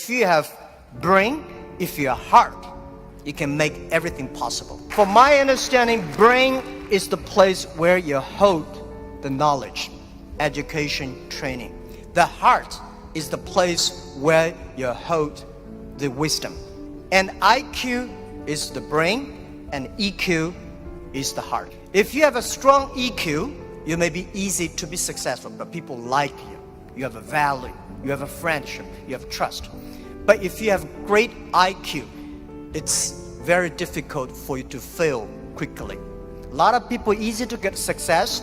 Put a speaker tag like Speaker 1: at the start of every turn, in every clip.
Speaker 1: If you have brain, if you have heart, you can make everything possible. For my understanding, brain is the place where you hold the knowledge, education, training. The heart is the place where you hold the wisdom. And IQ is the brain and EQ is the heart. If you have a strong EQ, you may be easy to be successful, but people like you. You have a value, you have a friendship, you have trust. But if you have great IQ, it's very difficult for you to fail quickly. A lot of people easy to get success,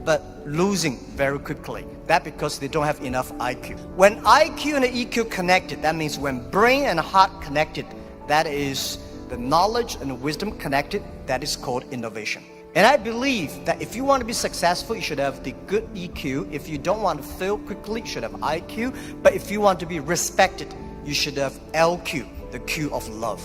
Speaker 1: but losing very quickly. That's because they don't have enough IQ. When IQ and EQ connected, that means when brain and heart connected, that is the knowledge and wisdom connected, that is called innovation. And I believe that if you want to be successful, you should have the good EQ. If you don't want to fail quickly, you should have IQ. But if you want to be respected, you should have LQ, the Q of love.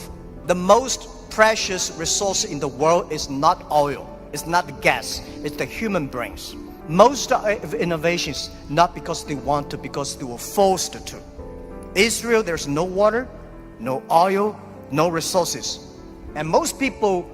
Speaker 1: The most precious resource in the world is not oil, it's not gas, it's the human brains. Most of innovations, not because they want to, because they were forced to. Israel, there's no water, no oil, no resources. And most people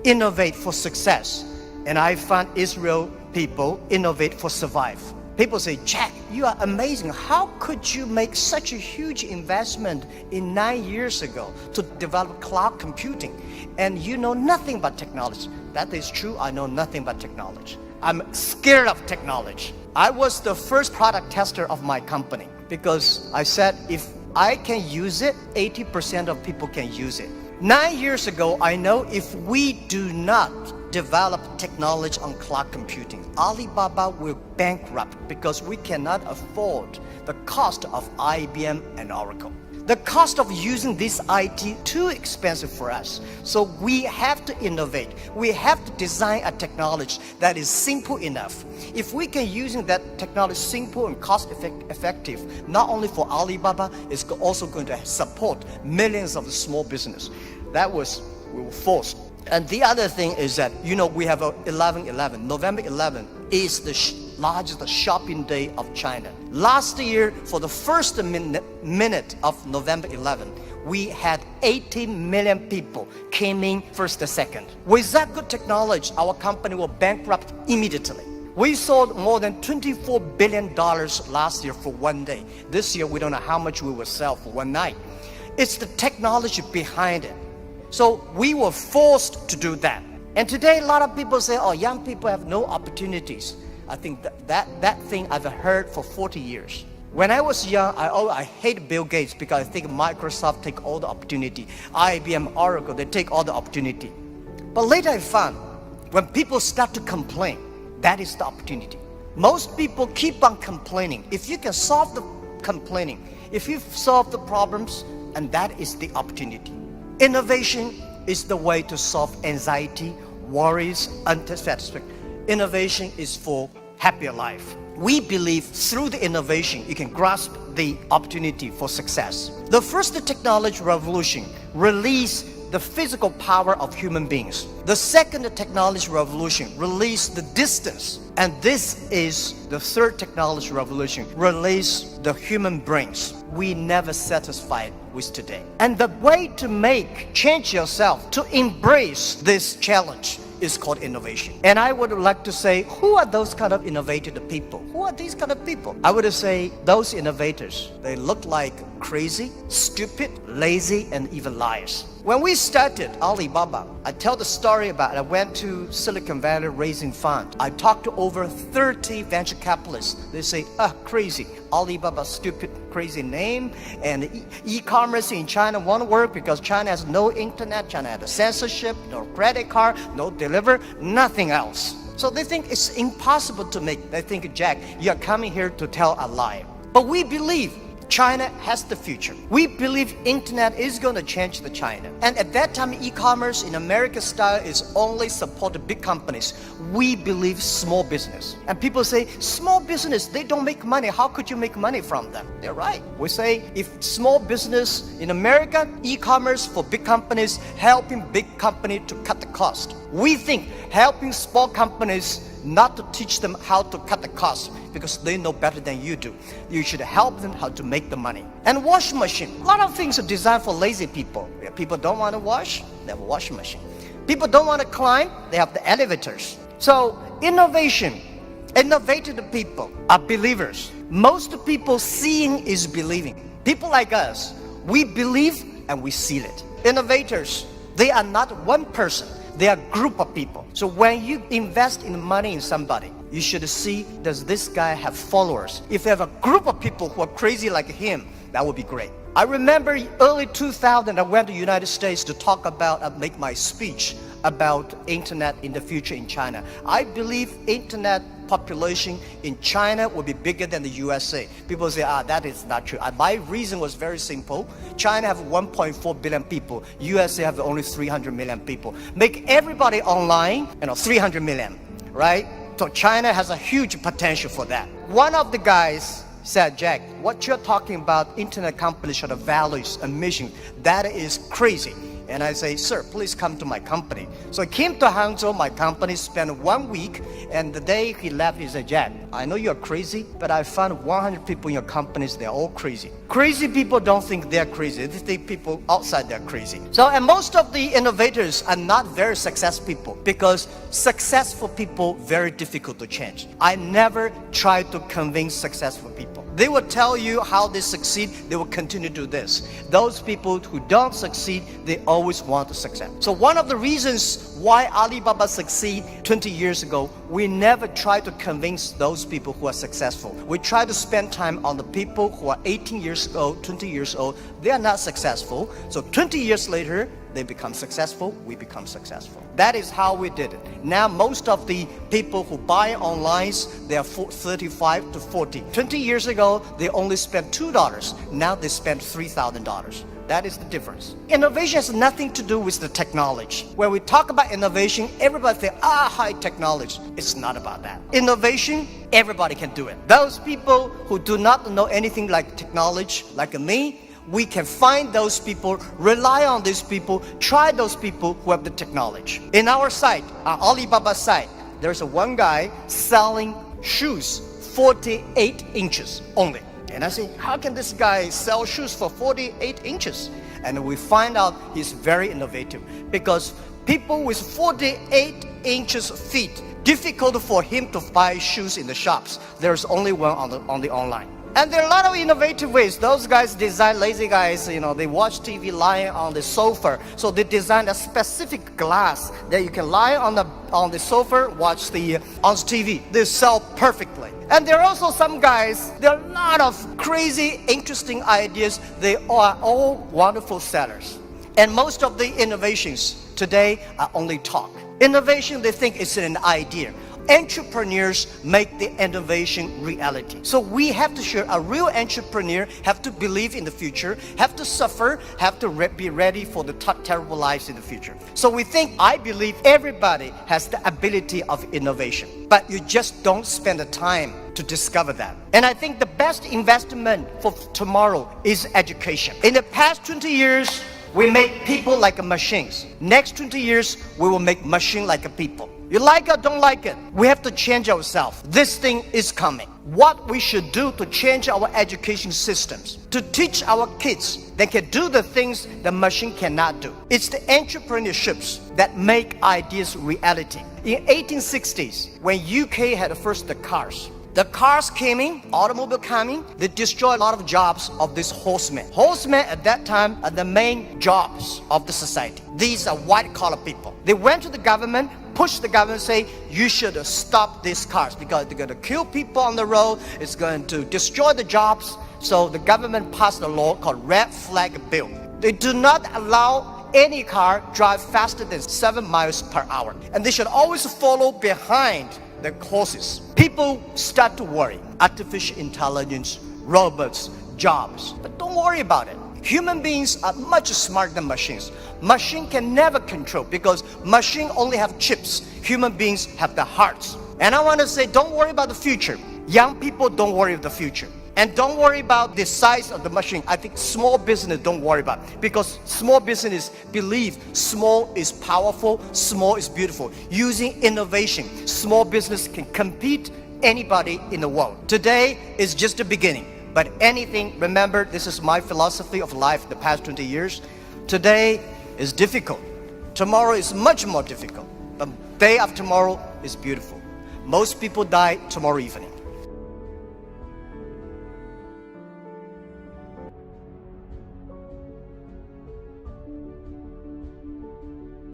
Speaker 1: innovate for success. And I find Israel people innovate for survive. People say, Jack, you are amazing. How could you make such a huge investment in 9 years ago to develop cloud computing? And you know nothing about technology. That is true, I know nothing about technology. I'm scared of technology. I was the first product tester of my company because I said, if I can use it, 80% of people can use it. 9 years ago, I know if we do not develop technology on cloud computing, Alibaba will bankrupt because we cannot afford the cost of IBM and Oracle. The cost of using this IT too expensive for us. So we have to innovate. We have to design a technology that is simple enough. If we can using that technology simple and cost effective, not only for Alibaba, it's also going to support millions of small business. That was, we were forced. And the other thing is that, you know, we have a 11/11. November 11 is the largest shopping day of China. Last year, for the first minute of November 11, we had 80 million people came in first to second. With that good technology, our company will bankrupt immediately. We sold more than $24 billion last year for one day. This year, we don't know how much we will sell for one night. It's the technology behind it. So we were forced to do that. And today, a lot of people say, oh, young people have no opportunities. I think that thing I've heard for 40 years. When I was young, I hate Bill Gates because I think Microsoft take all the opportunity. IBM, Oracle, they take all the opportunity. But later I found, when people start to complain, that is the opportunity. Most people keep on complaining. If you can solve the complaining, if you solve the problems, and that is the opportunity. Innovation is the way to solve anxiety, worries, unsatisfaction. Innovation is for happier life. We believe through the innovation, you can grasp the opportunity for success. The first technology revolution released the physical power of human beings. The second technology revolution released the distance. And this is the third technology revolution, release the human brains. We never satisfied with today. And the way to change yourself, to embrace this challenge is called innovation. And I would like to say, who are those kind of innovative people? Who are these kind of people? I would say those innovators, they look like crazy, stupid, lazy, and even liars. When we started Alibaba, I tell the story about I went to Silicon Valley raising funds. I talked to over 30 venture capitalists. They say, crazy. Alibaba, stupid, crazy name. And e-commerce in China won't work because China has no internet, China has censorship, no credit card, no deliver, nothing else. So they think it's impossible to make. They think, Jack, you're coming here to tell a lie. But we believe China has the future. We believe internet is going to change the China. And at that time, e-commerce in American style is only supported big companies. We believe small business. And people say, small business, they don't make money. How could you make money from them? They're right. We say, if small business in America, e-commerce for big companies, helping big company to cut the cost. We think helping small companies not to teach them how to cut the cost because they know better than you do. You should help them how to make the money. And washing machine. A lot of things are designed for lazy people. If people don't want to wash, they have a washing machine. People don't want to climb, they have the elevators. So innovative people are believers. Most people seeing is believing. People like us, we believe and we seal it. Innovators, they are not one person. They are a group of people. So when you invest in money in somebody, you should see, does this guy have followers? If you have a group of people who are crazy like him, that would be great. I remember early 2000, I went to the United States to talk about, make my speech about internet in the future in China. I believe internet population in China will be bigger than the USA. People say, that is not true. My reason was very simple. China have 1.4 billion people. USA have only 300 million people. Make everybody online, 300 million, right? So China has a huge potential for that. One of the guys said, Jack, what you're talking about, internet companies should have values and mission, that is crazy. And I say, sir, please come to my company. So I came to Hangzhou, my company, spent 1 week, and the day he left, he said, Jack, I know you're crazy, but I found 100 people in your companies, they're all crazy. Crazy people don't think they're crazy, they think people outside they're crazy. So, and most of the innovators are not very successful people, because successful people, very difficult to change. I never try to convince successful people. They will tell you how they succeed, they will continue to do this. Those people who don't succeed, they always want to succeed. So one of the reasons why Alibaba succeed 20 years ago, we never try to convince those people who are successful. We try to spend time on the people who are 18 years old, 20 years old. They are not successful. So 20 years later, they become successful, we become successful. That is how we did it. Now most of the people who buy online, they are 35 to 40. 20 years ago, they only spent $2. Now they spend $3,000. That is the difference. Innovation has nothing to do with the technology. When we talk about innovation, everybody thinks, high technology. It's not about that. Innovation, everybody can do it. Those people who do not know anything like technology, like me, we can find those people, rely on these people, try those people who have the technology. In our site, our Alibaba site, there's one guy selling shoes 48 inches only. And I say, how can this guy sell shoes for 48 inches? And we find out he's very innovative, because people with 48 inches feet, difficult for him to buy shoes in the shops. There's only one on the online. And there are a lot of innovative ways. Those guys design, lazy guys, they watch TV lying on the sofa. So they design a specific glass that you can lie on the sofa, watch on TV. They sell perfectly. And there are also some guys, there are a lot of crazy, interesting ideas. They are all wonderful sellers. And most of the innovations today are only talk. Innovation, they think it's an idea. Entrepreneurs make the innovation reality. So we have to share, a real entrepreneur have to believe in the future, have to suffer, have to be ready for the terrible lives in the future. So I believe everybody has the ability of innovation, but you just don't spend the time to discover that. And I think the best investment for tomorrow is education. In the past 20 years, we make people like machines. Next 20 years, we will make machine like people. You like it, don't like it, we have to change ourselves. This thing is coming. What we should do to change our education systems, to teach our kids they can do the things the machine cannot do. It's the entrepreneurships that make ideas reality. In 1860s, when UK had first the cars came in, automobile coming, they destroyed a lot of jobs of these horsemen. Horsemen at that time are the main jobs of the society. These are white-collar people. They went to the government, pushed the government, say, you should stop these cars because they're going to kill people on the road, it's going to destroy the jobs. So the government passed a law called Red Flag Bill. They do not allow any car drive faster than 7 miles per hour. And they should always follow behind the horses. People start to worry. Artificial intelligence, robots, jobs. But don't worry about it. Human beings are much smarter than machines. Machine can never control because machine only have chips. Human beings have the hearts. And I want to say, don't worry about the future. Young people, don't worry about the future. And don't worry about the size of the machine. I think small business don't worry about, because small business believe small is powerful, small is beautiful. Using innovation, small business can compete anybody in the world. Today is just the beginning, but anything, remember, this is my philosophy of life the past 20 years. Today is difficult. Tomorrow is much more difficult. But day after tomorrow is beautiful. Most people die tomorrow evening.